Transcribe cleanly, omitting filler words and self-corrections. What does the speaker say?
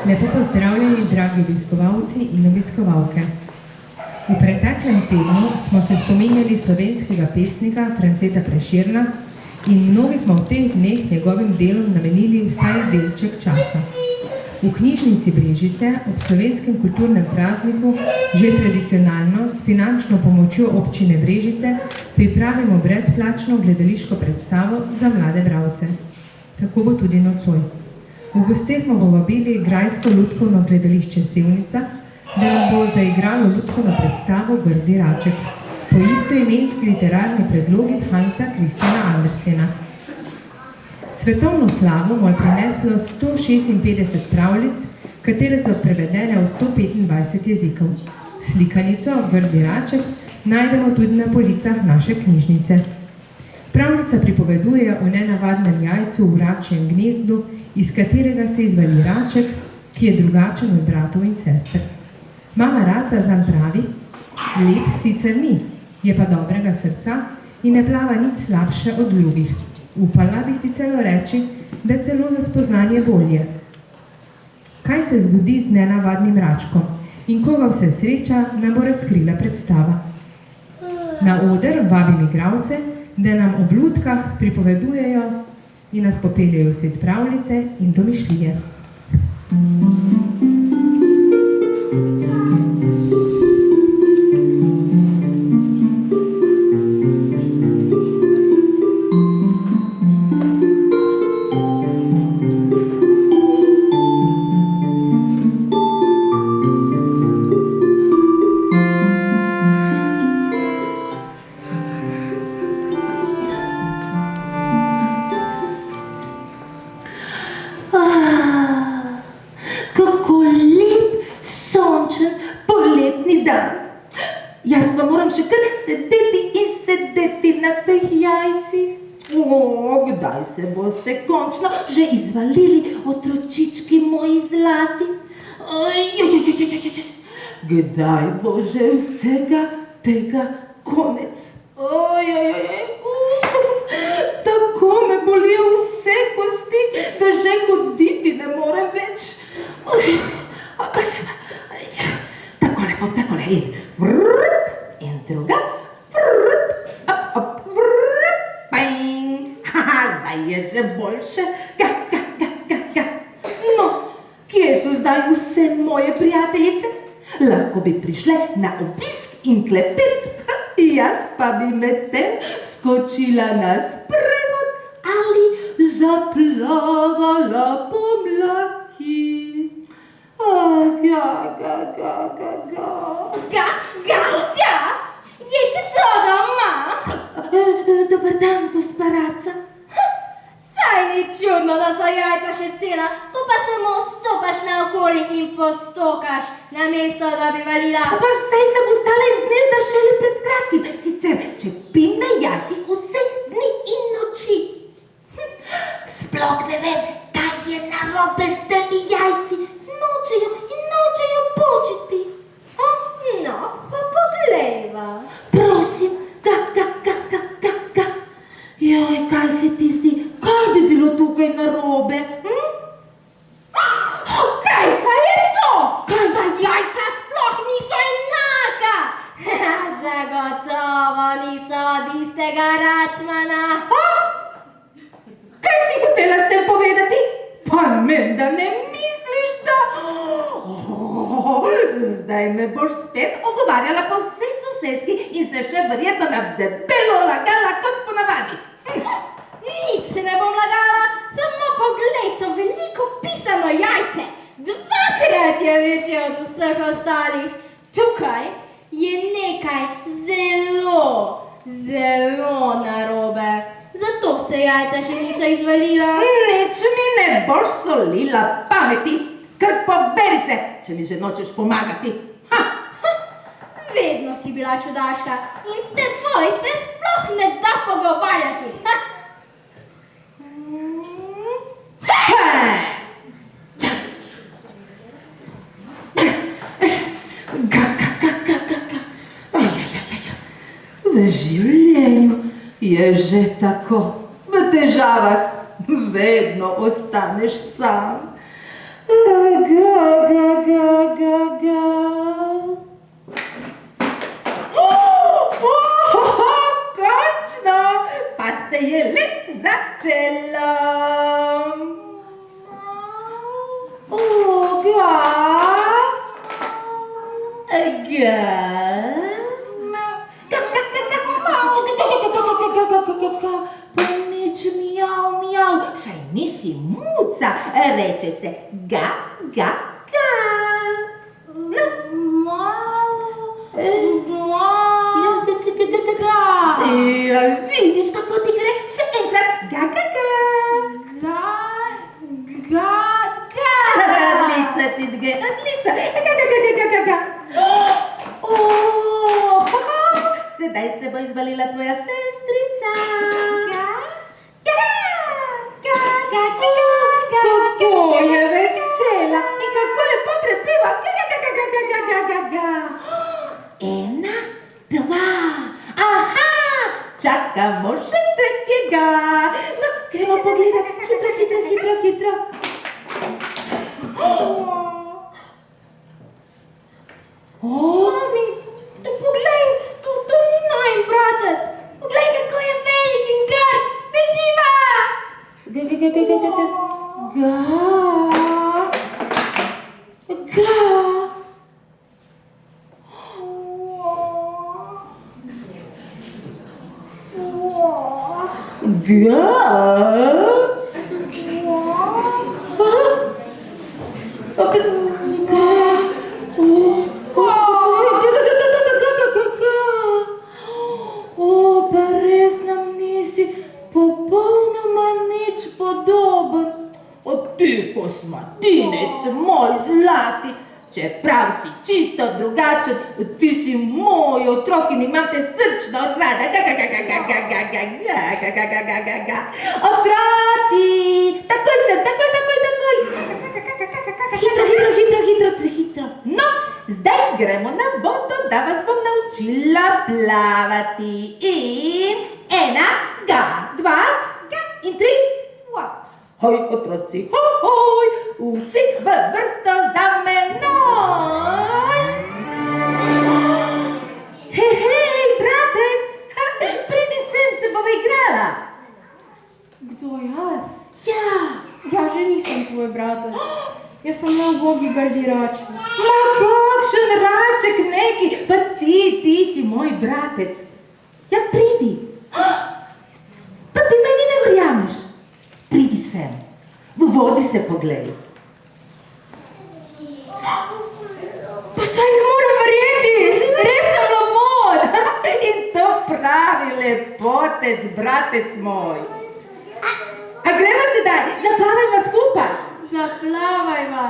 Lepo pozdravljeni, dragi obiskovalci in obiskovalke. V preteklem tednu smo se spominjali slovenskega pesnika Franceta Prešerna in mnogi smo v teh dneh njegovim delom namenili vsaj delček časa. V knjižnici Brežice ob slovenskem kulturnem prazniku že tradicionalno s finančno pomočjo občine Brežice pripravimo brezplačno gledališko predstavo za mlade bralce. Tako bo tudi nocoj. V goste smo povabili grajsko lutkovno gledališče Sevnica, da nam bo zaigralo lutkovno predstavo Grdi raček po istoimenski literarni predlogi Hansa Christiana Andersena. Svetovno slavo mu je prineslo 156 pravljic, katere so prevedene v 125 jezikov. Slikanico Grdi raček najdemo tudi na policah naše knjižnice. Pravljica pripoveduje o nenavadnem jajcu v račjem gnezdu, iz katerega se izvali raček, ki je drugačen od bratov in sester. Mama raca zanj pravi, lep sicer ni, je pa dobrega srca in ne plava nič slabše od drugih. Upala bi si celo reči, da celo za spoznanje bolje. Kaj se zgodi z nenavadnim račkom in koga vse sreča, nam bo razkrila predstava. Na oder vabim igralce, da nam ob lutkah pripovedujejo in nas popeljejo v svet pravljice in domišljije. Kdaj se boste končno že izvalili, otročički moji zlati? Kdaj bo že vsega tega konec? Tako me bolijo vse kosti, da že hoditi ne morem več. Takole bom, takole in vrp in druga. Je že boljše. No, kje so zdaj vse moje prijateljice? Lahko bi prišle na obisk in klepet, jaz pa bi medtem skočila na sprehod ali zaplavala po mlaki. Je kdo doma? Dobar dan, gospa Raca. Saj ni čudno, da so jajca še cela, ko pa samo stopaš naokoli in postokaš, namesto da bi valila. Pa saj sem ustala iz gnezda šele pred kratkim, sicer čepim na jajcih vse dni in noči. Sploh ne vem, kaj je narobe s temi jajci, nočejo počiti. No, pa poglejva. Prosim, Joj, kaj se ti zdi? Kaj bi bilo tukaj narobe? Kaj pa je to? Kaj za jajca sploh niso enaka? Zagotovo niso od istega racmana. Kaj si hotela s tem povedati? Pa menda ne misliš, da... Zdaj me boš spet ogovarjala po vsej soseski in se še verjetno na debelo lagala kot ponavadi. Nič se ne bom lagala, samo poglej to veliko pisano jajce. 2-krat je večje od vseh ostalih. Tukaj je nekaj zelo narobe. Zato se jajca še niso izvalila. Nič mi ne boš solila pameti, kar poberi se, če mi že nočeš pomagati. Vedno si bila čudaška in s teboj se sploh ne da pogovarjati. V življenju je že tako. V težavah vedno ostaneš sam. Končno, pa se je let začelo. Nič mijav, mijav, saj nisi muca, reče se ga, ga, ga. Ja, vidiš, kako ti gre, še enkrat, ga, ga, ga. Odlično ti gre, odlično, ga. Sedaj se bo izvalila tvoja sestrica. Kako je vesela in kako lepo prepeva. Ena, dva, aha, čakamo še tretjega. No, gremo pogledat, hitro. Mami, poglej, to ni najin bratec. Poglej, kako je velik in grd. Beživa! Pa res nam nisi popolnoma nič podoben. Ti kosmatinec, moj zlati, čeprav si čisto drugačen, ti si moj otrok in imam te srčno rada. Otroci, takoj sem, takoj. Hitro. No, zdaj gremo na vodo, da vas bom naučila plavati. In ena, ga, dva, ga in tri, va. Hoj, otroci, hoj, vsi v vrsto za menoj. Hej, bratec, pridi sem, se bova igrala. Kdo jaz? Ja, Ja že nisem tvoj bratec. Jaz sem na ubogi gardirač. ma kakšen raček neki, pa ti si moj bratec. Ja, pridi. Pa ti meni ne verjameš. Pridi sem, v vodi se poglej. Pa saj ne morem verjeti, res sem labod. In to pravi lepotec, bratec moj. A gremo sedaj, zaplavajmo skupaj. Zaplavajva.